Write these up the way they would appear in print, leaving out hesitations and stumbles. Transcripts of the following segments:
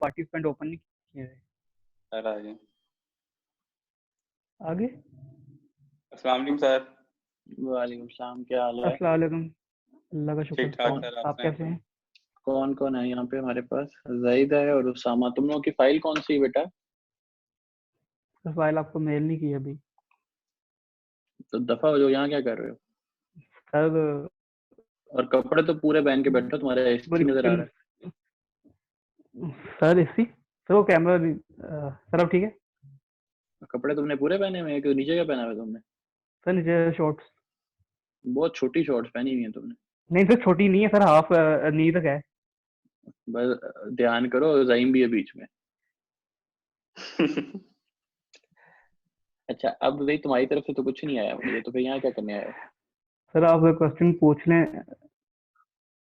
Participant open नहीं किए हैं। सर आगे आगे अस्सलाम वालेकुम सर। वालेकुम सलाम, क्या हाल है? अस्सलाम वालेकुम। अल्लाह का शुक्र। ठीक ठाक सर, आप कैसे हैं? कौन कौन है यहाँ पे हमारे पास? जाहिद है और उसामा। तुम लोगों की फाइल कौन सी है बेटा? सर फाइल आपको मेल नहीं की अभी तो दफा हो जाओ, यहाँ क्या कर रहे हो? सर। और कपड़े तो पूरे पहन के बैठो, तुम्हारा एसी नजर आ रहा है। सर इसी सर वो कैमरा सर अब ठीक है? कपड़े तुमने पूरे पहने हुए हैं कि नीचे क्या पहना हुआ है तुमने? सर नीचे शॉर्ट्स। बहुत छोटी शॉर्ट्स पहनी हुई है तुमने। नहीं सर छोटी नहीं है सर, हाफ नी तक है। बस ध्यान करो, जाइम भी है बीच में। अच्छा, अब भाई तुम्हारी तरफ से तो कुछ नहीं आया मुझे, तो फिर यहाँ क्या करने आए हो? सर आप क्वेश्चन पूछ लें।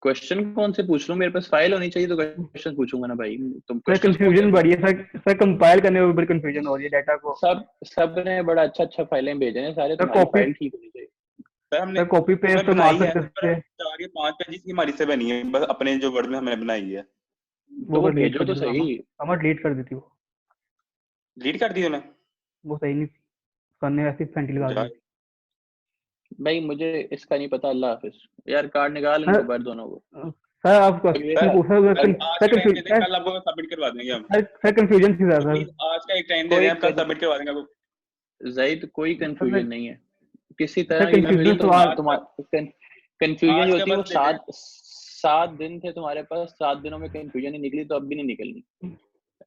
क्वेश्चन कौन से पूछ लूं? मेरे पास फाइल होनी चाहिए तो क्वेश्चन पूछूंगा ना भाई। तुम सर कंफ्यूजन बढ़ी है सर कंपाइल करने में बड़ी कंफ्यूजन हो रही है डाटा को। सब ने बड़ा अच्छा फाइलें भेजे हैं सारे। सर तुम्हारी कॉपी फाइल ठीक होनी चाहिए। सर हमने कॉपी पेस्ट तो मार सकते हैं। 4 या 5 पेजेस की हमारी से बनी है, बस अपने जो वर्ड में हमने बनाई है। तो वो भेजो तो सही। हम डिलीट कर देती वो। डिलीट कर दी तूने? वो सही नहीं करने वैसे फेंटी लगा दी। भाई मुझे इसका नहीं पता। अल्लाह हाफिज यार। कार्ड निकाल इनको बाहर दोनों को। सर आप क्वेश्चन पूछ रहे हो। कल आपको सबमिट करवा देंगे हम। सर कंफ्यूजन थी ज्यादा। आज का एक टाइम दे रहे हैं, कल सबमिट करवा देंगे आपको। जाहिद कोई कंफ्यूजन नहीं है किसी तरह की। कंफ्यूजन कंफ्यूजन होती है वो 7 दिन थे तुम्हारे पास। 7 दिनों में कंफ्यूजन ही निकली तो अब भी नहीं निकलनी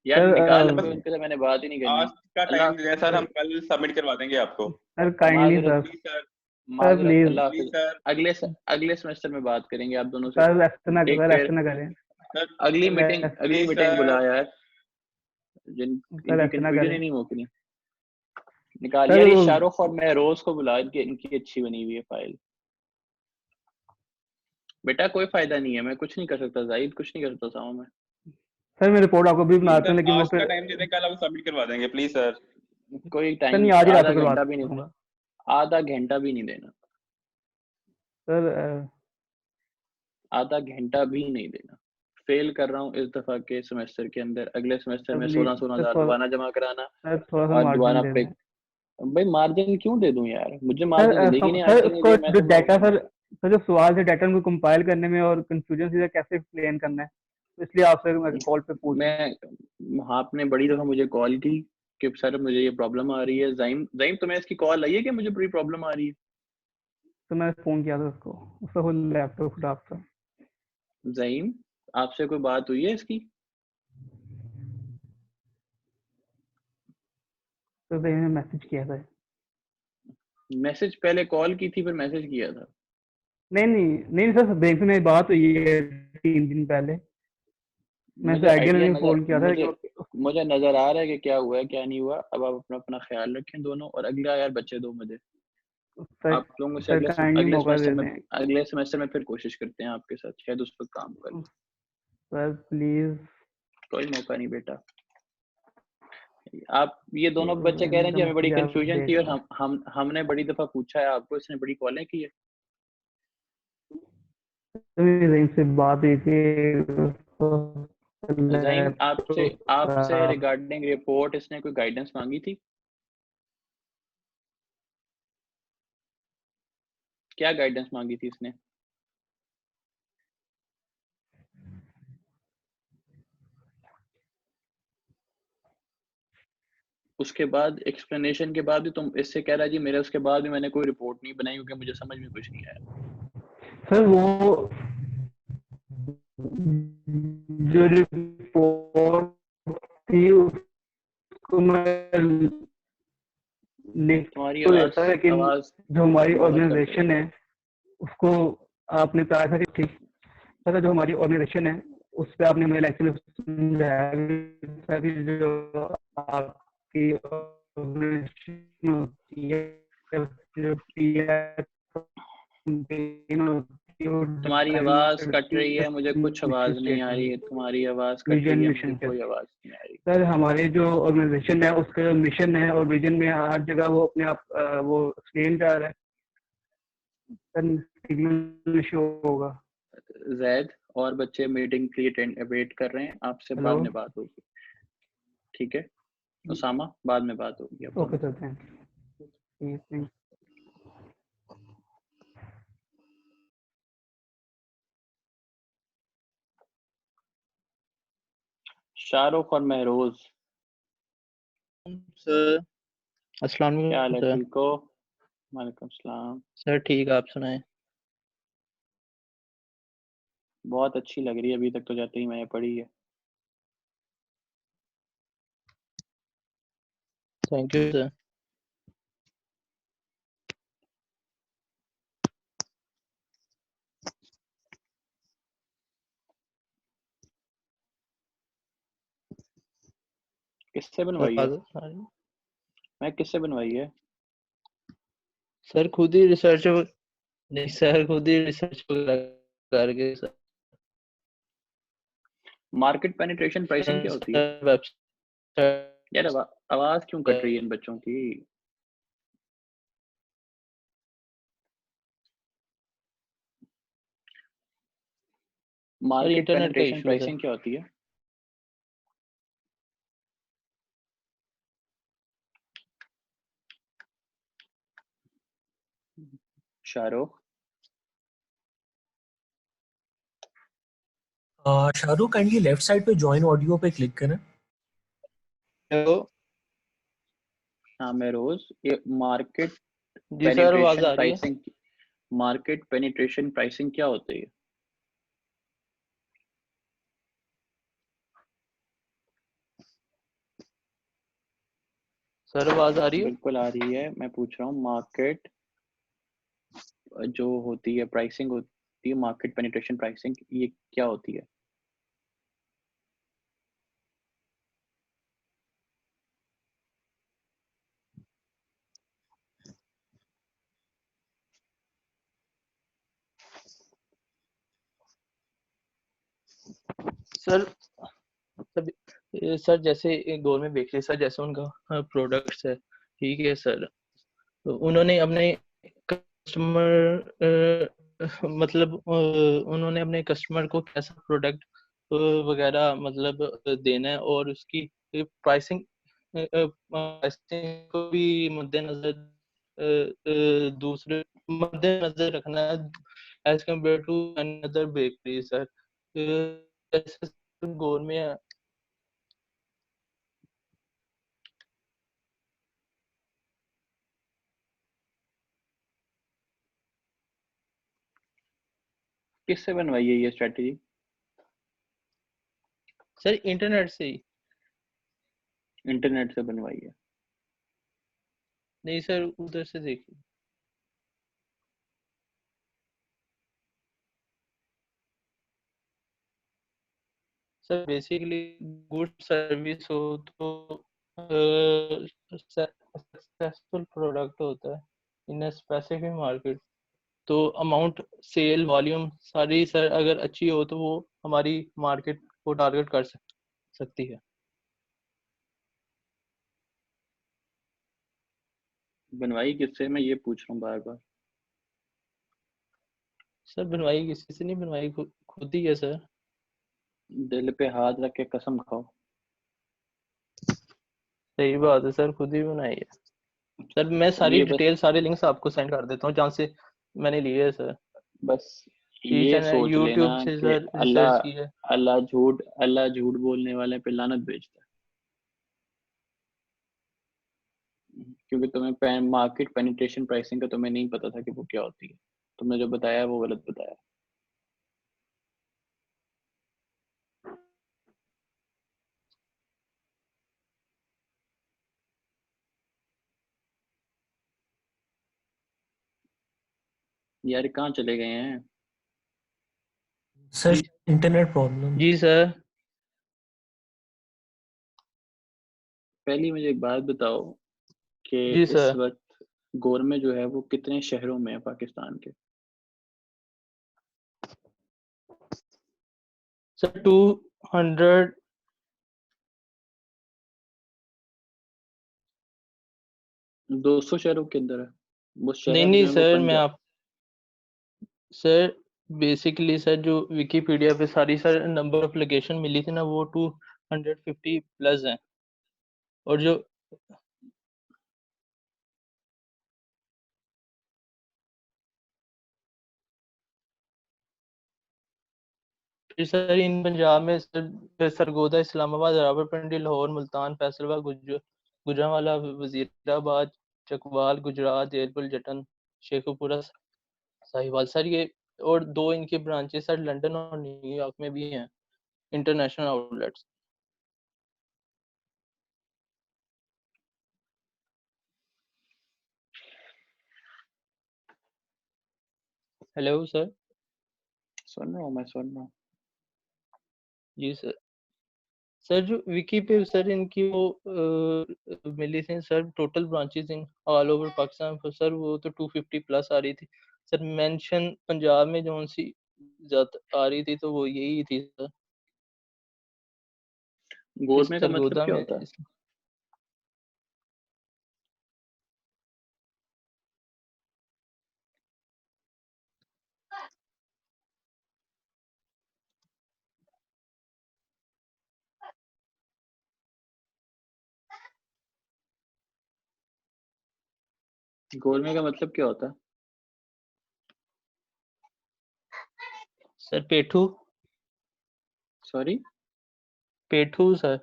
यार। निकाल लो, उनके साथ मैंने बात ही नहीं करनी। आज का टाइम दे दें सर, हम कल सबमिट करवा देंगे आपको। सर काइंडली सर अगले सेमेस्टर में बात करेंगे आप दोनों से। सर ऐसा ना करें। अगली मीटिंग बुला यार। कंफ्यूजन ही नहीं मुकनी। निकाल यार ये शाहरुख और मैं रोज को बुला, इनकी अच्छी बनी हुई है फाइल। बेटा कोई फायदा नहीं है, मैं कुछ नहीं कर सकता। जाहिद कुछ नहीं कर सकता सामने में। सर मैं रिपोर्ट आपको भी बनाता हूं, लेकिन आज का टाइम दे दें, कल आपको सबमिट करवा देंगे प्लीज सर। कोई टाइम आज ही रात को घंटा भी नहीं, आधा घंटा भी नहीं देना सर। आधा घंटा भी नहीं देना। फेल कर रहा हूँ इस दफा के सेमेस्टर के अंदर। अगले सेमेस्टर में 16,000 दोबारा जमा कराना और दोबारा पे। भाई मार्जिन क्यों दे दूं यार? मुझे मार्जिन जिंदगी नहीं आती। जो डाटा सर जो सवाल है डाटा को कंपाइल करने में और कंफ्यूजन सीधा कैसे एक्सप्लेन करना है, इसलिए आपसे मैं कॉल पे पूछ। आपने बड़ी दफा मुझे कॉल की कि सर मुझे ये प्रॉब्लम आ रही है। जाइम तुम्हें इसकी कॉल आई है कि मुझे बड़ी प्रॉब्लम आ रही है? तो मैंने फोन किया था उसका लैपटॉप खराब था। जाइम आपसे कोई बात हुई है इसकी? तो मैंने मैसेज किया था। मैसेज पहले कॉल की थी फिर मैसेज किया था? नहीं सर बैंक से मेरी बात हुई है 3 दिन पहले। मैं तो आइडिया नहीं फोन किया था। मुझे नजर आ रहा है कि क्या हुआ है क्या नहीं हुआ। अब आप अपना ख्याल रखें दोनों, और अगला यार बच्चे दो मुझे। आप लोगों से अगले सेमेस्टर में फिर कोशिश करते हैं आपके साथ, शायद उस पर काम कर सर प्लीज। कोई मौका नहीं बेटा। आप ये दोनों बच्चे कह रहे हैं कि हमें बड़ी कंफ्यूजन थी और हमने बड़ी दफा पूछा है आपको, इसने बड़ी कॉलें की है। से बात हुई थी आपसे रिगार्डिंग रिपोर्ट इसने कोई गाइडेंस मांगी थी? क्या गाइडेंस मांगी थी इसने? उसके बाद एक्सप्लेनेशन के बाद भी तुम इससे कह रहा है जी मेरे उसके बाद भी मैंने कोई रिपोर्ट नहीं बनाई क्योंकि मुझे समझ में कुछ नहीं आया। सर वो जो रिपोर्ट थी उसको मैं तुम्हारी आवाज जो हमारी ऑर्गेनाइजेशन है उसको आपने कहा था कि ठीक सर जो हमारी ऑर्गेनाइजेशन है उस पर आपने मेरे एक्चुअली जो आपकी ऑर्गेनाइजेशन होती है तुम्हारी आवाज कट रही है, मुझे कुछ आवाज नहीं आ रही है। तुम्हारी आवाज कट रही है, मुझे कोई आवाज नहीं आ रही। सर हमारे जो ऑर्गेनाइजेशन है उसका मिशन है और विजन में हर जगह वो अपने आप वो एक्सप्लेन कर रहा है। सर सिग्नल शो होगा। जैद और बच्चे मीटिंग के लिए वेट कर रहे हैं, आपसे बाद में बात होगी, ठीक है उसामा, बाद में बात होगी। Okay sir, thank. शाहरुख और महरोज सर, अस्सलाम क्या हाल है, वालेकुम ठीक हो? वालेकुम सलाम सर। ठीक है, आप सुनाएं। बहुत अच्छी लग रही है, अभी तक तो जाते ही मैंने पढ़ी है। Thank you sir. किससे बनवाई है? सर मैं किससे बनवाई है? सर खुद ही रिसर्च, नहीं सर खुद ही रिसर्च करके सर। मार्केट पेनिट्रेशन प्राइसिंग क्या होती है वेबसाइट यार? आवाज क्यों कट रही है इन बच्चों की? मार्केट इंटरनेट का पेनिट्रेशन इशू है सर। प्राइसिंग क्या होती है? Shahrukh, Shahrukh kindly left side पे ज्वाइन ऑडियो पे क्लिक करें। हेलो हाँ महरोज, ये मार्केट जी सर, आवाज पेनिट्रेशन आ रही है? प्राइसिंग, मार्केट पेनिट्रेशन प्राइसिंग क्या होती है? सर आवाज आ रही है? बिल्कुल आ रही है, मैं पूछ रहा हूँ मार्केट जो होती है प्राइसिंग होती है, मार्केट पेनिट्रेशन प्राइसिंग, ये क्या होती है? सर सर जैसे गवर्नमेंट बेकरी सर, जैसे उनका प्रोडक्ट्स है, ठीक है सर, तो उन्होंने अपने कस्टमर मतलब उन्होंने अपने कस्टमर को कैसा प्रोडक्ट वगैरह मतलब देना है, और उसकी प्राइसिंग प्राइसिंग को भी मद्देनजर दूसरे मद्देनजर रखना है as compare to another bakery sir. जैसे गवर्नमेंट किससे बनवाई है ये स्ट्रेटेजी? सर इंटरनेट से ही। इंटरनेट से बनवाई है? नहीं सर, उधर से देखिए सर। बेसिकली गुड सर्विस हो तो सक्सेसफुल प्रोडक्ट होता है इन अ स्पेसिफिक मार्केट। तो अमाउंट, सेल, वॉल्यूम सारी सर अगर अच्छी हो तो वो हमारी मार्केट को टारगेट कर सकती है। बनवाई किससे, मैं ये पूछ रहा हूँ बार बार। सर बनवाई किसी से नहीं बनवाई, खुद ही है सर। दिल पे हाथ रख के कसम खाओ। सही बात है सर, खुद ही बनाई है सर। मैं सारी ये बस डिटेल, सारे लिंक्स आपको सेंड कर देता हूँ जहाँ से मैंने लिए है सर। बस ईच ये एंड सोच लेना यूट्यूब से कि सर रिसर्च की है। अल्लाह झूठ बोलने वाले पे लानत भेजता है। क्योंकि तुम्हें मार्केट पेनिट्रेशन प्राइसिंग का तुम्हें नहीं पता था कि वो क्या होती है, तुमने जो बताया वो गलत बताया। यार कहाँ चले गए हैं? Sir internet problem. जी सर। पहले मुझे एक बात बताओ कि जी इस सर। वक्त गोरमे जो है वो कितने शहरों में है पाकिस्तान के? सर 200। 200 शहरों के अंदर है वो नहीं शहर जो नहीं है वो सर, मैं पंजाब। आप सर बेसिकली सर जो विकिपीडिया पे सारी सर नंबर ऑफ लोकेशन मिली थी ना वो 250 प्लस है, और जो फिर सर इन पंजाब में सर सरगोदा, इस्लामाबाद, रावलपिंडी, लाहौर, मुल्तान, फैसलाबाद, गुजरांवाला, वजीराबाद, चकवाल, गुजरात, जैतपुर, जटन, शेखुपुरा, साहिवाल सर ये, और 2 इनके ब्रांचेस सर लंदन और न्यूयॉर्क में भी हैं, इंटरनेशनल आउटलेट्स। Hello sir. सुन रहा हूँ, मैं सुन रहा हूँ। जी सर। सर जो विकी पे सर इनकी वो मिली थी sir total branches in all over Pakistan पर सर, वो तो 250 प्लस आ रही थी सर। मेंशन पंजाब में जो सी ज्यादा आ रही थी तो वो यही थी सर। गोरमे का मतलब सरगोदा क्या में होता है? गोरमे का मतलब क्या होता है? सर पेठू। सॉरी, पेठू सर।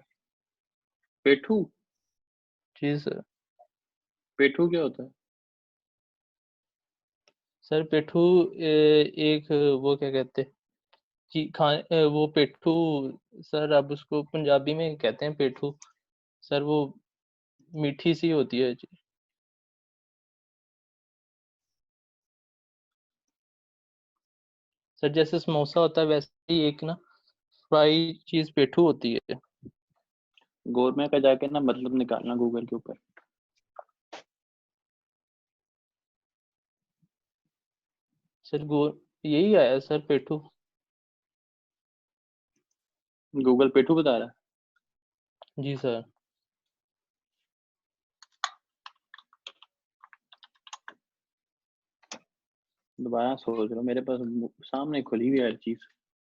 पेठू? जी सर। पेठू क्या होता है? सर पेठू एक वो क्या कहते हैं कि वो पेठू सर, अब उसको पंजाबी में कहते हैं पेठू सर, वो मीठी सी होती है जी। सर जैसे समोसा होता है वैसे ही एक ना फ्राई चीज पेठू होती है। गोरमे का जाके ना मतलब निकालना गूगल के ऊपर। सर यही आया सर पेठू। गूगल पेठू बता रहा है। जी सर। दोबारा सोच रहा हूँ, मेरे पास सामने खुली हुई है हर चीज।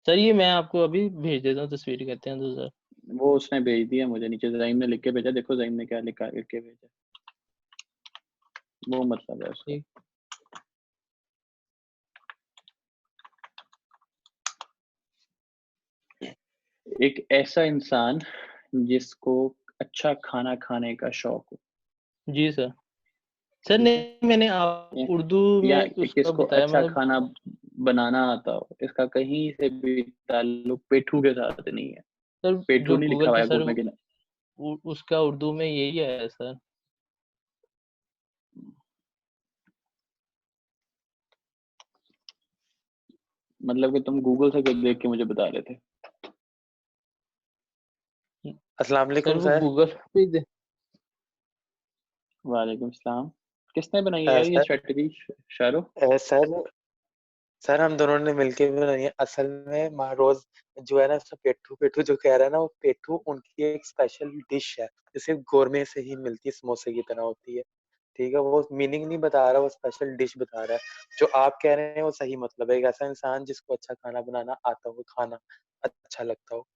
सर ये मैं आपको अभी भेज देता हूँ तस्वीर, कहते हैं तो सर। वो उसने भेज दिया मुझे, नीचे ज़हीम ने लिख के भेजा। देखो ज़हीम ने क्या लिखा करके भेजा, वो मतलब है उसका। ठीक। एक ऐसा इंसान जिसको अच्छा खाना खाने का शौक हो। जी सर। सर ठीक है, नहीं मैंने आप उर्दू या में उसका किसको बताया अच्छा मतलब। खाना बनाना आता हो। इसका कहीं से भी ताल्लुक पेठू के साथ नहीं है। सर पेठू जो नहीं लिखा गूगल हुआ पे है सर गोरमे के। उसका उर्दू में यही है सर। मतलब कि तुम गूगल से कुछ देख के मुझे बता रहे थे। अस्सलाम सर वालेकुम वो सर। गूगल पे वालेकुम सलाम। किसने बनाई है यार ये sir strategy? Shahrukh? Sir sir हम दोनों ने मिलके बनाई है। असल में रोज जो है ना, उसका पेठू पेठू जो कह रहा है ना, वो पेठू उनकी एक स्पेशल डिश है जो सिर्फ गोरमे से ही मिलती है, समोसे की तरह होती है। ठीक है, वो मीनिंग नहीं बता रहा, वो स्पेशल डिश बता रहा है। जो आप कह रहे हैं वो सही मतलब है, एक ऐसा इंसान जिसको अच्छा खाना बनाना आता हो, खाना अच्छा लगता हो।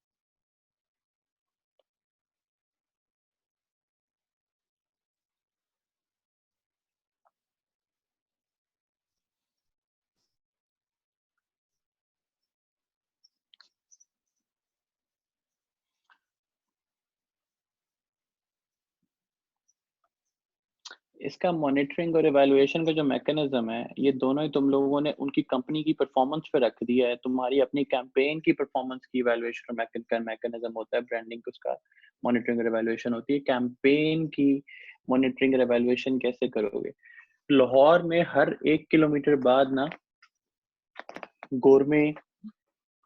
इसका मॉनिटरिंग और एवेलुएशन का जो मैकेनिज्म है, ये दोनों ही तुम लोगों ने उनकी कंपनी की परफॉर्मेंस पे रख दिया है। तुम्हारी अपनी कैंपेन की परफॉर्मेंस की एवेलुएशन और मैकेनिज्म होता है, ब्रांडिंग उसका मॉनिटरिंग और एवेलुएशन होती है। कैंपेन की मॉनिटरिंग और एवेलुएशन कैसे करोगे? लाहौर में हर 1 किलोमीटर बाद ना गोरमे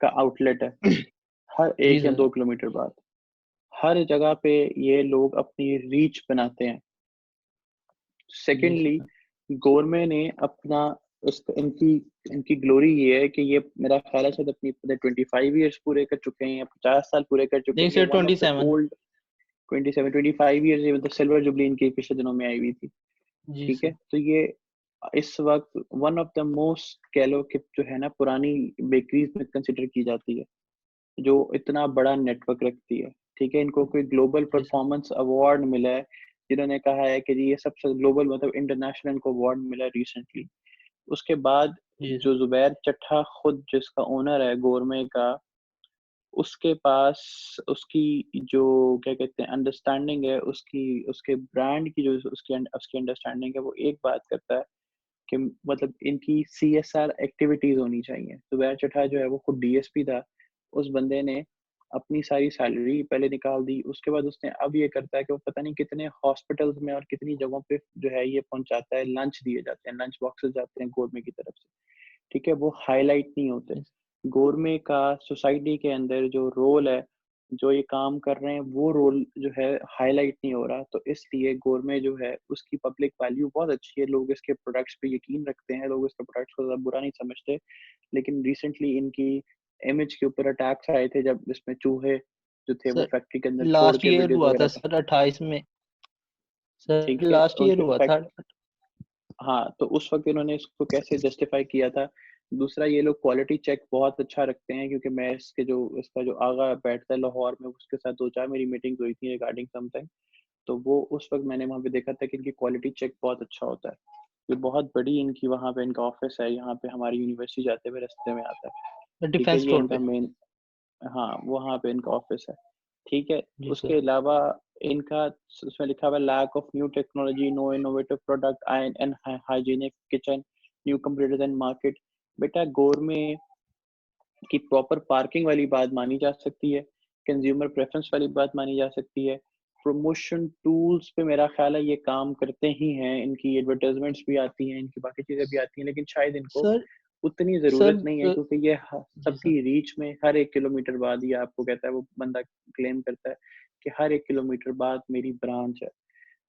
का आउटलेट है, हर जी 1 या 2 किलोमीटर बाद। हर जगह पे ये लोग अपनी रीच बनाते हैं। जी सेकेंडली, सर। गोरमे ने अपना इनकी इनकी ग्लोरी ये है कि ये मेरा ख्याल है शायद अपनी 25 ईयर्स पूरे कर चुके हैं या 50 साल पूरे कर चुके नहीं हैं। ये sir one of the 27। Old 27 25 years, ये मतलब सिल्वर जुबली इनकी पिछले दिनों में आई हुई थी। जी ठीक है, सर। तो ये इस वक्त वन ऑफ द मोस्ट कह लो कि जो है ना पुरानी बेकरीज में कंसिडर की जाती है, जो इतना बड़ा नेटवर्क रखती है। ठीक है, इनको कोई ग्लोबल परफॉर्मेंस अवार्ड मिला है, जिन्होंने कहा है कि जी ये सबसे ग्लोबल मतलब इंटरनेशनल इनको अवार्ड मिला रिसेंटली। उसके बाद जो जुबैर चट्ठा खुद जिसका ओनर है गोरमे का, उसके पास उसकी जो क्या कहते हैं अंडरस्टैंडिंग है, उसकी उसके ब्रांड की जो उसकी अंडरस्टैंडिंग है, वो एक बात करता है कि मतलब इनकी CSR एक्टिविटीज होनी चाहिए। जुबैर चट्ठा जो है वो खुद DSP था, उस बंदे ने अपनी सारी सैलरी पहले निकाल दी, उसके बाद उसने अब ये करता है कि वो पता नहीं कितने हॉस्पिटल्स में और कितनी जगहों पे जो है ये पहुंचाता है, लंच दिए जाते हैं, लंच बॉक्सेस जाते हैं गवर्नमेंट की तरफ से। ठीक है, वो हाईलाइट नहीं होते। गवर्नमेंट का सोसाइटी के अंदर जो रोल है, जो ये काम कर रहे हैं, वो रोल जो है हाईलाइट नहीं हो रहा। तो इसलिए गवर्नमेंट जो है उसकी पब्लिक वैल्यू बहुत अच्छी है, लोग इसके प्रोडक्ट्स पे यकीन रखते हैं, लोग इसके प्रोडक्ट्स को ज़्यादा बुरा नहीं समझते। लेकिन रिसेंटली इनकी इमेज के ऊपर अटैक्स आए थे, जब इसमें चूहे जो थे वो सर फैक्ट्री के अंदर छोड़ लास्ट के ईयर वीडियोस हुआ था वगैरह। सर 28 में, सर ठीक है, लास्ट ईयर उनके हुआ था। फैक्ट हाँ, तो उस वक्त इन्होंने इसको कैसे जस्टिफाई किया था। दूसरा, ये लोग क्वालिटी चेक बहुत अच्छा रखते हैं, क्योंकि मैं इसका जो आगा बैठता है लाहौर में, उसके साथ 2-4 मेरी मीटिंग हुई थी रिगार्डिंग समथिंग। तो वो उस वक्त मैंने वहाँ पे देखा था कि इनकी क्वालिटी चेक बहुत अच्छा होता है। ये बहुत बड़ी इनकी वहाँ पे इनका ऑफिस है, यहाँ पे हमारी यूनिवर्सिटी जाते हुए रास्ते में आता है। ठीक है, डिफेंस ये रोड इनका पे। मेन, हाँ वहाँ पे इनका ऑफिस है। ठीक है, जी उसके सर। अलावा इनका उसमें लिखा हुआ है lack of new technology, no innovative product and hygienic kitchen, new computers and market. बेटा गोरमे की प्रॉपर पार्किंग वाली बात मानी जा सकती है, कंज्यूमर प्रेफरेंस वाली बात मानी जा सकती है, प्रमोशन टूल्स पे मेरा ख्याल है ये काम करते ही हैं, इनकी एडवर्टाइजमेंट्स भी आती हैं, इनकी बाकी चीजें भी आती हैं, लेकिन शायद इनको सर उतनी सर जरूरत नहीं है, क्योंकि ये जी सर। सबकी रीच में हर 1 किलोमीटर बाद, ये आपको कहता है वो बंदा क्लेम करता है कि हर 1 किलोमीटर बाद मेरी ब्रांच है।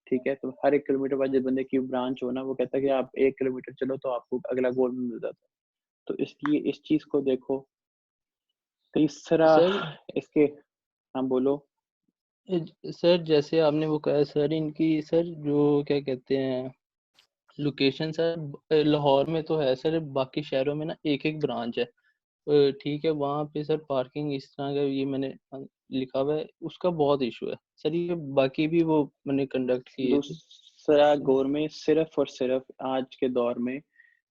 ठीक है, तो हर 1 किलोमीटर बाद जिस बंदे की ब्रांच हो ना, वो कहता है कि आप 1 किलोमीटर चलो तो आपको अगला गोल में मिल जाता है। तो इसलिए इस चीज को देखो। तीसरा सर इसके, हाँ बोलो। सर जैसे आपने वो कहा सर, इनकी सर जो क्या कहते हैं लोकेशन सर, लाहौर में तो है सर, बाकी शहरों में ना एक एक ब्रांच है। ठीक है, वहाँ पे सर पार्किंग इस तरह का ये मैंने लिखा हुआ है, उसका बहुत इशू है सर। ये बाकी भी वो मैंने कंडक्ट किए थे दूसरा, सर। गोरमे सिर्फ और सिर्फ आज के दौर में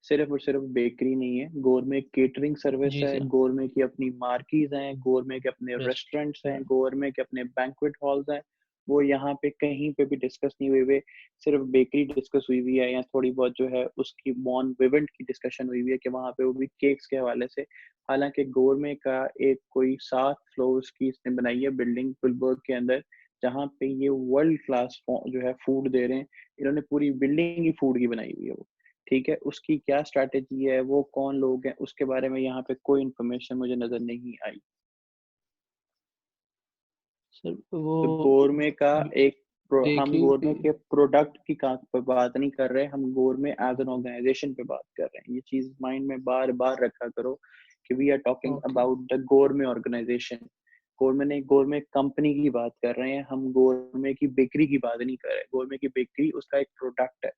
सिर्फ और सिर्फ बेकरी नहीं है, गोरमे केटरिंग सर्विस जी है, सर। गोरमे की अपनी मार्कीज हैं, गोरमे के अपने रेस्टोरेंट्स हैं, रेस्टोरेंट। गोरमे के अपने बैंक्वेट हॉल्स हैं। वो यहाँ पे कहीं पे भी डिस्कस नहीं हुए हुए, सिर्फ बेकरी डिस्कस हुई हुई है, या थोड़ी बहुत जो है उसकी मॉन विवेंट की डिस्कशन हुई हुई है कि वहाँ पे वो भी केक्स के हवाले से। हालांकि गोरमे का एक कोई 7 फ्लोर्स की इसने बनाई है बिल्डिंग गुलबर्ग के अंदर, जहाँ पे ये वर्ल्ड क्लास जो है फूड दे रहे हैं। इन्होंने पूरी बिल्डिंग ही फूड की बनाई हुई है वो। ठीक है, उसकी क्या स्ट्रैटेजी है, वो कौन लोग हैं, उसके बारे में यहाँ पे कोई इन्फॉर्मेशन मुझे नजर नहीं आई। सर वो तो गोरमे का एक हम गोरमे बेकरी। के प्रोडक्ट की पर बात नहीं कर रहे, हम गोरमे एज एन ऑर्गेनाइजेशन पे बात कर रहे हैं। ये चीज माइंड में बार बार रखा करो कि we are talking okay about the Gourmet organisation. Gourmet नहीं, गोरमे कंपनी की बात कर रहे हैं हम, गोरमे की बेकरी की बात नहीं कर रहे। गोरमे की बेकरी उसका एक प्रोडक्ट है,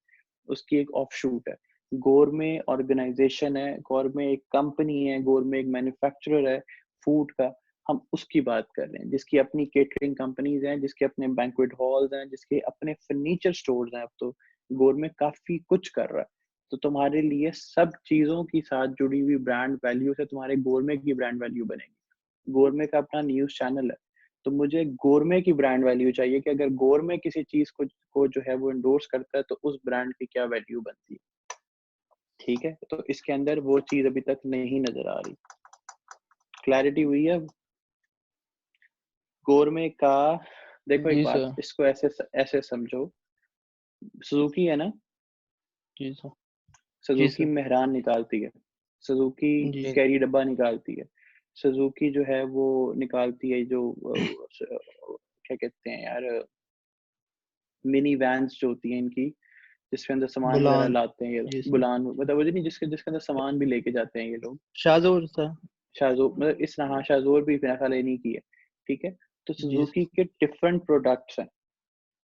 उसकी एक ऑफशूट है। गोरमे ऑर्गेनाइजेशन है, गोरमे एक कंपनी है, गोरमे एक मैन्युफैक्चरर है फूड का। हम उसकी बात कर रहे हैं जिसकी अपनी केटरिंग कंपनीज हैं, जिसके अपने बैंक्वेट हॉल्स हैं, जिसके अपने फर्नीचर स्टोर्स हैं। अब तो गोरमे काफी कुछ कर रहा है। तो तुम्हारे लिए सब चीजों के साथ जुड़ी हुई ब्रांड वैल्यू से तुम्हारे गोरमे की ब्रांड वैल्यू बनेगी। गोरमे का अपना न्यूज चैनल है, तो मुझे गोरमे की ब्रांड वैल्यू चाहिए कि अगर गोरमे किसी चीज को जो है वो इंडोर्स करता है तो उस ब्रांड की क्या वैल्यू बनती है। ठीक है, तो इसके अंदर वो चीज अभी तक नहीं नजर आ रही। क्लैरिटी हुई है अब? गोरमे का देखो, एक जी बात सर। इसको ऐसे ऐसे समझो। सुजुकी है ना, जी सर। जी सुजुकी सर। मेहरान निकालती है, सुजुकी जी कैरी डब्बा निकालती है, सुजुकी जो है वो निकालती है जो क्या कहते हैं यार, मिनी वैन्स जो होती हैं इनकी, जिसके अंदर सामान वगैरह बुलान। लाते हैं ये जी लोग। सर। बुलान मतलब वो नहीं, जिसके अंदर सामान भी लेके जाते हैं ये लोग। शाहजोर सर। शाहजोर मतलब इस तरह, हाँ शाहजोर भी मेरा ख्याल नहीं की है। ठीक है, तो जी सुजुकी सर। के डिफरेंट प्रोडक्ट्स हैं।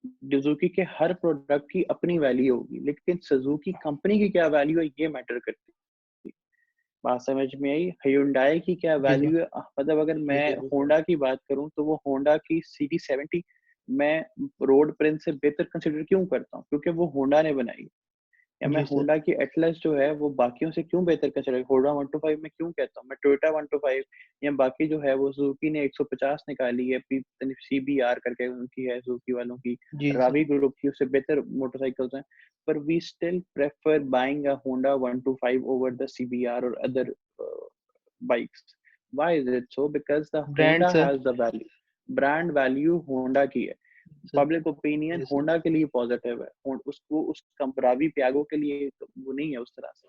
सुजुकी के हर प्रोडक्ट की अपनी वैल्यू होगी, लेकिन सुजुकी कंपनी की क्या वैल्यू है ये मैटर करती है। बात समझ में आई? Hyundai की क्या वैल्यू है? मतलब अगर मैं होंडा की बात करूं तो वो होंडा की CD70 मैं रोड प्रिंस से बेहतर कंसिडर क्यों करता हूँ? क्योंकि वो होंडा ने बनाई। या मैं होंडा की एटलस जो है वो बाकियों से क्यों बेहतर कंसिडर, होंडा 125 में क्यों कहता हूँ मैं, टोयोटा 125 या बाकी जो है वो सुजुकी ने 150 निकाली है, CBR करके उनकी है सुजुकी वालों की, रावी ग्रुप की, उससे बेहतर मोटरसाइकिल्स हैं, पर we still prefer buying a Honda 125 over the CBR और other bikes. Why is it so? Because the Honda has the value, brand value Honda की है, पब्लिक ओपिनियन होंडा के लिए पॉजिटिव है, उसको उस रावी प्यागो के लिए तो वो नहीं है उस तरह से,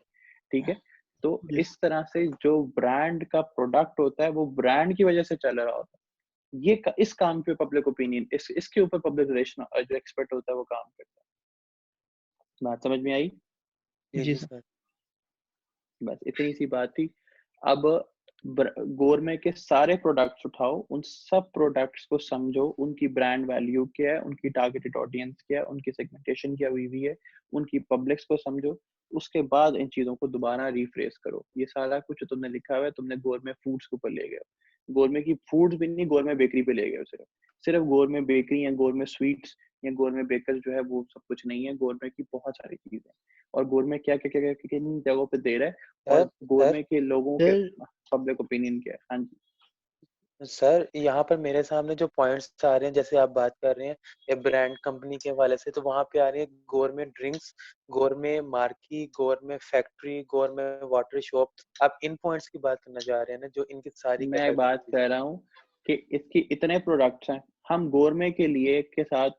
ठीक है? तो इस तरह से जो ब्रांड का प्रोडक्ट होता है वो ब्रांड की वजह से चल रहा होता है। ये इस काम पे पब्लिक ओपिनियन, इसके ऊपर पब्लिक रिलेशन जो एक्सपर्ट होता है वो काम करता है। बात समझ में आई? जी सर। बस इतनी सी बात थी। अब गोरमे के सारे प्रोडक्ट्स उठाओ, उन सब प्रोडक्ट्स को समझो, उनकी ब्रांड वैल्यू क्या है, उनकी टारगेटेड ऑडियंस क्या है, उनकी सेगमेंटेशन क्या हुई है, उनकी पब्लिक्स को समझो, उसके बाद इन चीजों को दोबारा रिफ्रेश करो। ये सारा कुछ तुमने लिखा हुआ है, तुमने गोरमे फूड्स के ऊपर ले गए, गोरमे की फूड्स भी नहीं, गोरमे बेकरी पे ले गए, सिर्फ गोरमे बेकरी या गोरमे स्वीट्स या गोरमे बेकर जो है वो सब कुछ नहीं है। गोरमे की बहुत सारी चीजें, और गोरमे क्या क्या क्या किन जगहों पे दे रहा है, और गोरमे के लोगों के पब्लिक ओपिनियन क्या है। हाँ जी सर, यहाँ पर मेरे सामने जो पॉइंट्स आ रहे हैं, जैसे आप बात कर रहे हैं ये ब्रांड कंपनी के हवाले से, तो वहाँ पे आ रही है गोरमे drinks, गोरमे marquee, गोरमे factory, गोरमे water shop. आप इन पॉइंट्स की बात करना चाह रहे हैं ना, जो इनकी सारी मैं बात कर रहा हूँ कि इसकी इतने प्रोडक्ट्स हैं, हम गोरमे के लिए के साथ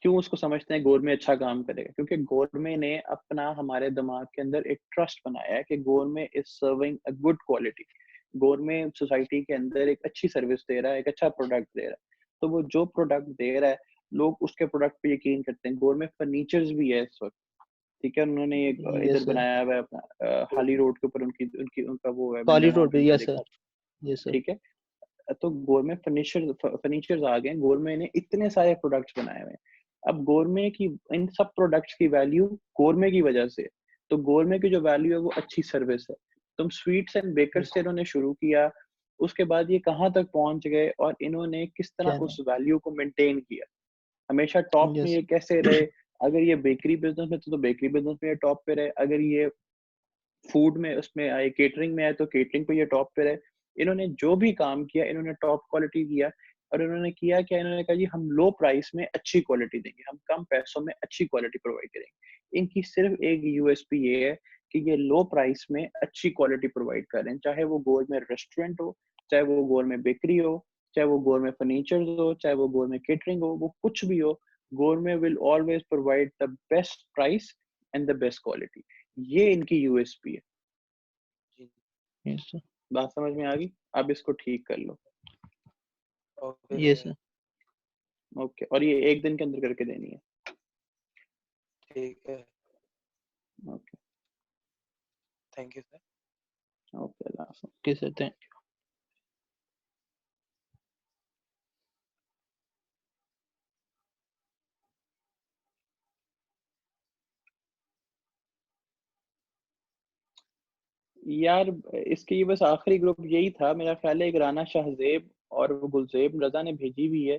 क्यों उसको समझते हैं गोरमे अच्छा काम करेगा? क्योंकि गोरमे ने अपना हमारे दिमाग के अंदर एक ट्रस्ट बनाया है कि गोरमे is serving a good quality, गोरमे society के अंदर एक अच्छी सर्विस दे रहा है, एक अच्छा प्रोडक्ट दे रहा है। तो वो जो प्रोडक्ट दे रहा है लोग उसके प्रोडक्ट पे यकीन करते हैं। गोरमे फर्नीचर्स भी है इस वक्त, ठीक है? उन्होंने एक इधर बनाया हुआ है अपना हाली रोड के ऊपर, उनकी उनकी उनका वो है, हाली रोड पे। Yes sir. ठीक है? तो गोरमे फर्नीचर्स आ गए, गोरमे ने इतने सारे प्रोडक्ट्स बनाए हुए हैं। अब गोरमे की इन सब प्रोडक्ट्स की वैल्यू गोरमे की वजह से, तो गोरमे की जो वैल्यू है वो अच्छी सर्विस है। तुम स्वीट्स एंड बेकर्स से इन्होंने शुरू किया, उसके बाद ये कहाँ तक पहुंच गए और इन्होंने किस तरह उस वैल्यू को मेंटेन किया, हमेशा टॉप में ये कैसे रहे? अगर ये बेकरी बिजनेस में तो बेकरी बिजनेस में ये टॉप पे रहे, अगर ये फूड में उसमें आए, केटरिंग में आए तो केटरिंग पे ये टॉप पे रहे। इन्होंने जो भी काम किया इन्होंने टॉप क्वालिटी किया, और इन्होंने किया क्या, इन्होंने कहा जी हम लो प्राइस में अच्छी क्वालिटी देंगे, हम कम पैसों में अच्छी क्वालिटी प्रोवाइड करेंगे। इनकी सिर्फ एक यूएसपी ये है कि ये लो प्राइस में अच्छी क्वालिटी प्रोवाइड करें, चाहे वो गोरमे रेस्टोरेंट हो, चाहे वो गोरमे बेकरी हो, चाहे वो गोरमे फर्नीचर हो, चाहे वो गोरमे केटरिंग हो, वो कुछ भी हो, गोरमे will always provide the best price and the best quality. ये इनकी यूएसपी है। बात समझ में आ गई? अब इसको ठीक कर लो। ये सर। ओके, और ये एक दिन के अंदर करके देनी है। ठीक है, okay, thank you sir. Okay sir, thank you. यार इसके ये बस आखिरी ग्रुप यही था मेरा ख्याल है, एक राना शाहजेब और वो गुलजेब रजा ने भेजी हुई है,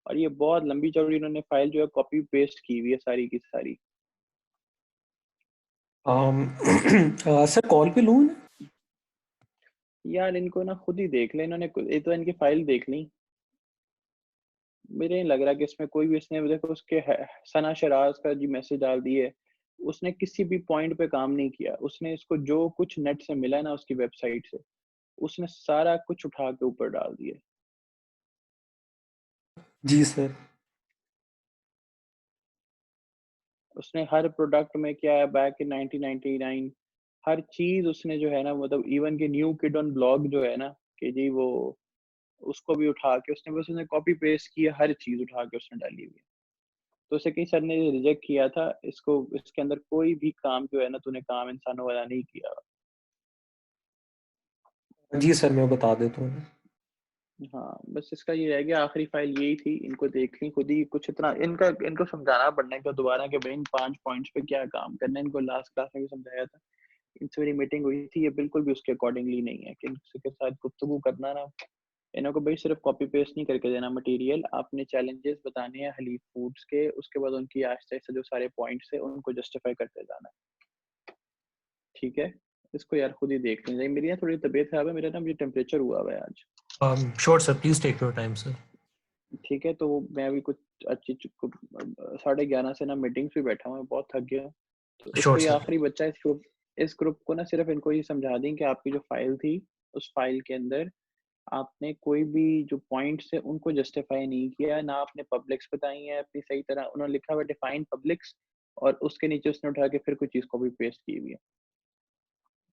और ये बहुत लंबी चौड़ी इन्होंने फाइल जो है कॉपी पेस्ट की हुई है सारी की सारी। सर कॉल पे लूँ? यार इनको ना खुद ही देख ले, इन्होंने ये तो इनकी फाइल देख ली, मुझे नहीं लग रहा कि इसमें कोई भी, इसने देखो उसके सना शराज का जी मैसेज डाल दिए, उसने किसी भी पॉइंट पे काम नहीं किया, उसने इसको जो कुछ नेट से मिला ना उसकी वेबसाइट से, उसने सारा कुछ उठा के ऊपर डाल दिया। जी सर। उसने हर प्रोडक्ट में क्या है बैक इन 1999 हर चीज उसने जो है ना, मतलब इवन के न्यू किड ऑन ब्लॉग जो है ना कि जी वो, उसको भी उठा के उसने बस उसने कॉपी पेस्ट किया, हर चीज उठा के उसने डाली हुई है। तो उसे कहीं सर ने रिजेक्ट किया था इसको, इसके अंदर कोई भी काम जो है ना तूने काम इंसानों वाला नहीं किया। जी सर, मैं बता देता हूँ। हाँ बस इसका ये है कि आखिरी फाइल यही थी, इनको देख ली खुद ही, कुछ इतना इनको समझाना पड़ना है दोबारा कि भाई इन 5 पॉइंट्स पे क्या काम करना है। इनको लास्ट क्लास में भी समझाया था, इनसे मेरी मीटिंग हुई थी, ये बिल्कुल भी उसके अकॉर्डिंगली नहीं है कि इनके साथ गुफ्तगू करना ना, इन्हों को भाई सिर्फ कॉपी पेस्ट नहीं करके देना मटेरियल, आपने चैलेंजेस बताने हैं हलीफ फूड्स के, उसके बाद उनकी आहिस्ता आहिस्ता जो सारे पॉइंट्स है उनको जस्टिफाई करते जाना, ठीक है। इसको यार खुद ही देख लेंगे। मेरी ना थोड़ी तबीयत खराब है, मेरा ना मुझे टेम्परेचर हुआ है आज। Sure sir, please take your time sir. ठीक है, तो मैं अभी कुछ अच्छी 11:30 से ना मीटिंग्स भी बैठा हूँ, बहुत थक गया हूँ। तो इसको ये आखिरी बच्चा है, इस ग्रुप को ना सिर्फ इनको ये समझा दें कि आपकी जो फाइल थी उस फाइल के अंदर आपने कोई भी जो पॉइंट्स है उनको जस्टिफाई नहीं किया, ना आपने पब्लिक्स बताई है अपनी सही तरह, उन्होंने लिखा हुआ डिफाइन पब्लिक्स और उसके नीचे उसने उठा के फिर कोई चीज कॉपी पेस्ट की हुई है,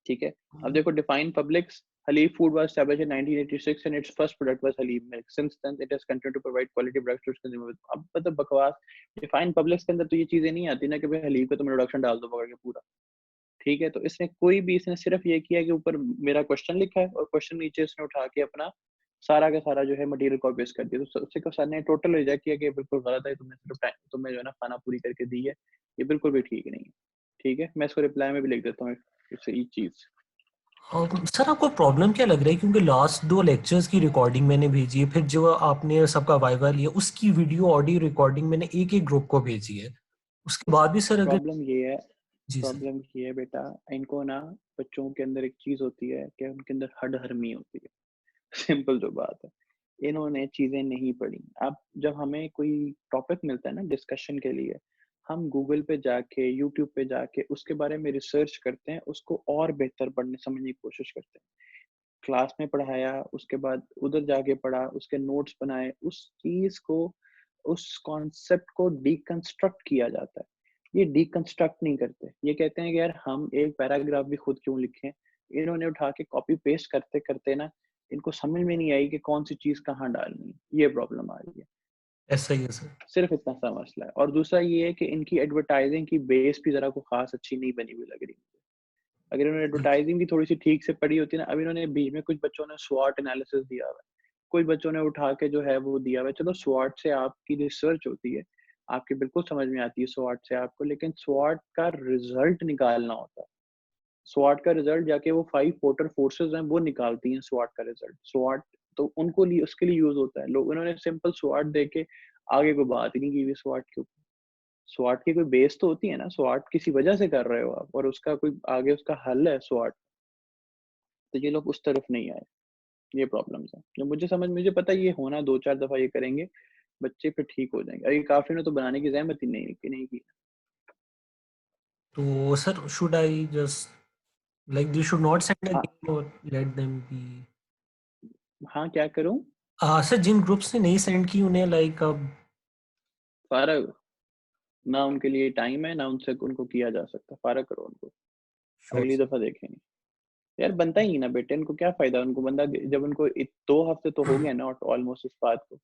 ठीक है। अब देखो define publics, Halib Food was established in 1986 and its first product was Halib milk. Since then, it has continued to provide quality products to its consumers. अब मतलब बकवास, डिफाइन पब्लिक्स के अंदर तो ये चीजें नहीं आती ना कि भाई हलीब का तुम इंट्रोडक्शन डाल दो पकड़ के पूरा, ठीक है। तो इसने कोई भी, इसने सिर्फ ये किया कि ऊपर मेरा क्वेश्चन लिखा है और क्वेश्चन नीचे इसने उठा के अपना सारा का सारा जो है मटेरियल कॉपी पेस्ट कर दिया। तो उससे को सर ने टोटल रिजेक्ट किया कि बिल्कुल गलत है, तुमने सिर्फ टाइम तुम्हें जो है ना खाना पूरी करके दी है, ये बिल्कुल भी ठीक नहीं है, ठीक है। मैं इसको रिप्लाई में भी लिख देता हूँ इससे ये चीज। सर आपको प्रॉब्लम क्या लग रहा है, क्योंकि लास्ट 2 लेक्चर्स की रिकॉर्डिंग मैंने भेजी है, फिर जो आपने सबका वाइवा लिया उसकी वीडियो ऑडियो रिकॉर्डिंग मैंने एक एक ग्रुप को भेजी है, उसके बाद भी सर अगर प्रॉब्लम ये है, जी सर। प्रॉब्लम ये है बेटा, इनको ना बच्चों के अंदर एक चीज होती है कि उनके अंदर हडहर्मी होती है, सिंपल जो बात है, इन्होंने चीजें नहीं पढ़ी। अब जब हमें कोई टॉपिक मिलता है ना डिस्कशन के लिए, हम गूगल पे जाके यूट्यूब पे जाके उसके बारे में रिसर्च करते हैं, उसको और बेहतर पढ़ने समझने की कोशिश करते हैं। क्लास में पढ़ाया, उसके बाद उधर जाके पढ़ा, उसके नोट्स बनाए, उस चीज को, उस कॉन्सेप्ट को डिकंस्ट्रक्ट किया जाता है। ये डिकंस्ट्रक्ट नहीं करते, ये कहते हैं कि यार हम एक पैराग्राफ भी खुद क्यों लिखें। इन्होंने उठा के कॉपी पेस्ट करते करते ना इनको समझ में नहीं आई कि कौन सी चीज कहाँ डालनी है, ये प्रॉब्लम आ रही है। ऐसा ही है सर, सिर्फ इतना सा मसला है। और दूसरा ये है कि इनकी एडवर्टाइजिंग की बेस भी जरा को खास अच्छी नहीं बनी हुई लग रही है। अगर इन्होंने एडवर्टाइजिंग भी थोड़ी सी ठीक से पढ़ी होती ना, अभी इन्होंने बीच में कुछ बच्चों ने स्वॉट एनालिसिस दिया हुआ है, कुछ बच्चों ने उठा के जो है वो दिया हुआ है। चलो स्वॉट से आपकी रिसर्च होती है, आपकी बिल्कुल समझ में आती है स्वॉट से आपको, लेकिन स्वॉट का रिजल्ट निकालना होता है। स्वॉट का रिजल्ट जाके वो 5 वोटर फोर्सेस हैं वो निकालती हैं स्वॉट का रिजल्ट। स्वॉट तो उनको लिए उसके लिए यूज होता है। लोग इन्होंने सिंपल स्वॉट दे के आगे कोई बात ही नहीं की हुई स्वॉट के ऊपर। स्वॉट की कोई बेस तो होती है ना, स्वॉट किसी वजह से कर रहे हो आप और उसका कोई आगे उसका हल है स्वॉट। तो ये लोग उस तरफ नहीं आए, ये प्रॉब्लम्स है। जो मुझे पता है ये होना 2-4 दफा ये करेंगे बच्चे फिर ठीक हो जाएंगे। अरे काफी ने तो बनाने की जहमत ही नहीं की। तो sir should I just like they should not send again और लेट देम बी। हाँ क्या करूं? सर जिन ग्रुप्स ने नहीं सेंड की उन्हें लाइक अब फारग, ना उनके लिए टाइम है ना उनसे उनको किया जा सकता, फारग करो उनको, अगली दफा देखेंगे। यार बनता ही नहीं ना बेटे, इनको क्या फायदा उनको बंदा, जब उनको 2 हफ्ते तो हो गए ना ऑलमोस्ट इस बात को।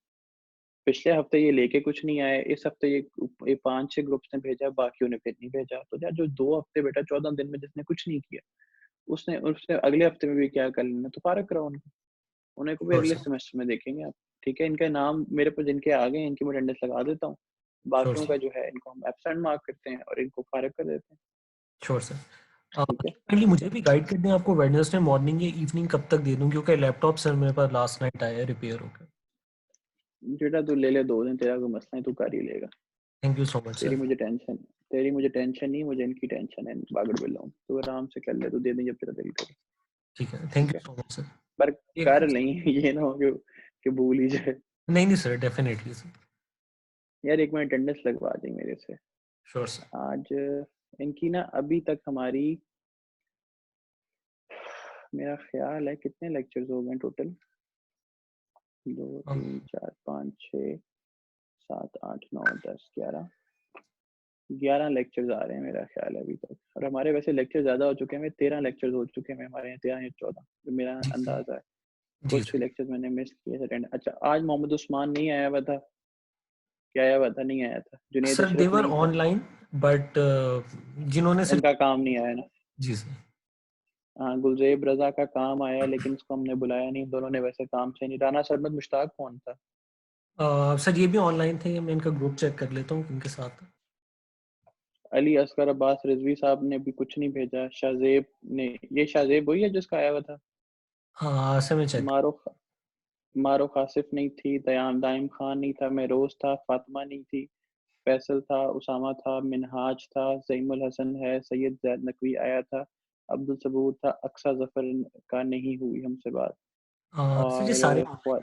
पिछले हफ्ते ये लेके कुछ नहीं आए, इस हफ्ते ये 5-6 ग्रुप्स ने भेजा, बाकियों ने फिर नहीं भेजा। तो यार जो 2 हफ्ते बेटा 14 दिन में जिसने कुछ नहीं किया, उसने उसने अगले हफ्ते में भी क्या कर लेना। तो फारग कराओ उनको, उन्हें को भी अगले सेमेस्टर में देखेंगे आप, ठीक है। इनका नाम मेरे पर जिनके आ गए इनकी मैं अटेंडेंस लगा देता हूँ, बाकियों का जो है इनको हम एब्सेंट मार्क करते हैं और इनको फारग कर देते हैं। Sure sir. ठीक है, पहले मुझे भी गाइड कर दें, आपको वेडनेसडे मॉर्निंग या इवनिंग कब तक दे दूं, क्योंकि लैपटॉप सर मेरे पास लास्ट नाइट आया है रिपेयर होकर। बेटा तू ले ले 2 दिन, तेरा कोई मसला है, तू कर ही लेगा। Thank you so much sir. तेरी मुझे टेंशन नहीं, मुझे इनकी टेंशन है, बागड़ बिल्ला हूँ। तू आराम से कर ले, तू दे दे जब तेरा दिल करे। ठीक है, thank you so much sir. पर कर नहीं, ये ना हो कि भूल ही जाए। नहीं सर, डेफिनेटली सर। यार एक मिनट अटेंडेंस लगवा दी मेरे से। Sure sir. आज इनकी ना अभी तक हमारी, मेरा ख्याल है कितने लेक्चर्स हो गए टोटल, 2 3 4 5 6 7 8 9 10 11 लेक्चर्स आ रहे हैं मेरा ख्याल है अभी तक। और हमारे वैसे लेक्चर ज्यादा हो चुके हैं, 13 लेक्चर्स हो चुके हैं हमारे यहाँ, 13 या 14 जो मेरा अंदाजा है। कुछ लेक्चर्स मैंने मिस किए थे। अच्छा आज मोहम्मद उस्मान नहीं आया हुआ था, क्या आया हुआ था? नहीं आया था। Junaid sir they were online but जिन्होंने उनका काम नहीं आया ना। जी सर। हाँ गुलजेब रजा का काम आया लेकिन उसको हमने बुलाया नहीं, दोनों ने वैसे काम से नहीं। राना सरमद मुश्ताक कौन था? सर ये भी ऑनलाइन थे, मैं इनका ग्रुप चेक कर लेता हूँ इनके साथ। अली असगर अब्बास रिजवी साहब ने भी कुछ नहीं भेजा। शाहजेब ने, ये शाहजेब वही है जिसका आया हुआ था? हाँ सर मैं चेक। मारो खासिफ नहीं थी, दाइम खान नहीं था, महरोज था, फातिमा नहीं थी, फैसल था, उसामा था, मिनहाज था, ज़ईमुल हसन है, सैयद ज़ैद नकवी आया था, अब्दुल सबूर था, अक्सा जफर का नहीं हुई हमसे बात। सर ये सारे और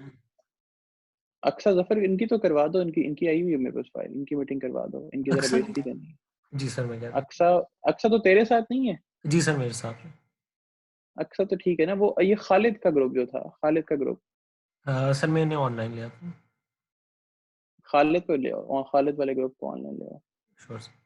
अक्सा जफर इनकी तो करवा दो, इनकी इनकी आई हुई है मेरे पास फाइल, इनकी मीटिंग करवा दो, इनकी जरा बेइज्जती करनी है। जी सर मैं कह रहा हूँ। अक्सा तो तेरे साथ नहीं है? जी सर मेरे साथ है। अक्सा तो ठीक है ना। वो ये खालिद का ग्रुप जो था, खालिद का ग्रुप, सर मैंने ऑनलाइन लिया था। खालिद को ले आओ, खालिद वाले ग्रुप को ऑनलाइन ले आओ। Sure sir.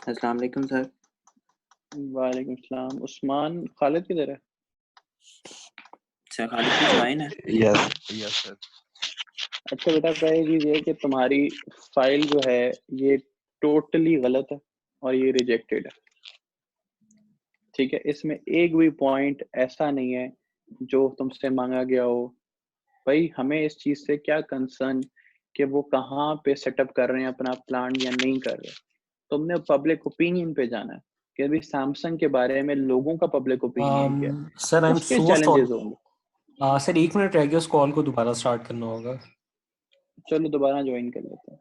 अस्सलाम वालेकुम सर। वालेकुम सलाम। उस्मान, खालिद किधर है? सर खालिद की ज्वाइन है। Yes sir. अच्छा बेटा, पहली चीज ये कि तुम्हारी फाइल जो है ये टोटली गलत है और ये रिजेक्टेड है, ठीक है? इसमें एक भी पॉइंट ऐसा नहीं है जो तुमसे मांगा गया हो। भाई हमें इस चीज से क्या कंसर्न कि वो कहाँ पे सेटअप कर रहे हैं अपना प्लान या नहीं कर रहे। तुमने पब्लिक ओपिनियन पे जाना है कि अभी सैमसंग के बारे में लोगों का पब्लिक ओपिनियन क्या है, सर आई एम उसके सो चैलेंजेस होंगे। सर 1 मिनट रह गया, उस कॉल को दोबारा स्टार्ट करना होगा। चलो दोबारा ज्वाइन कर लेते हैं।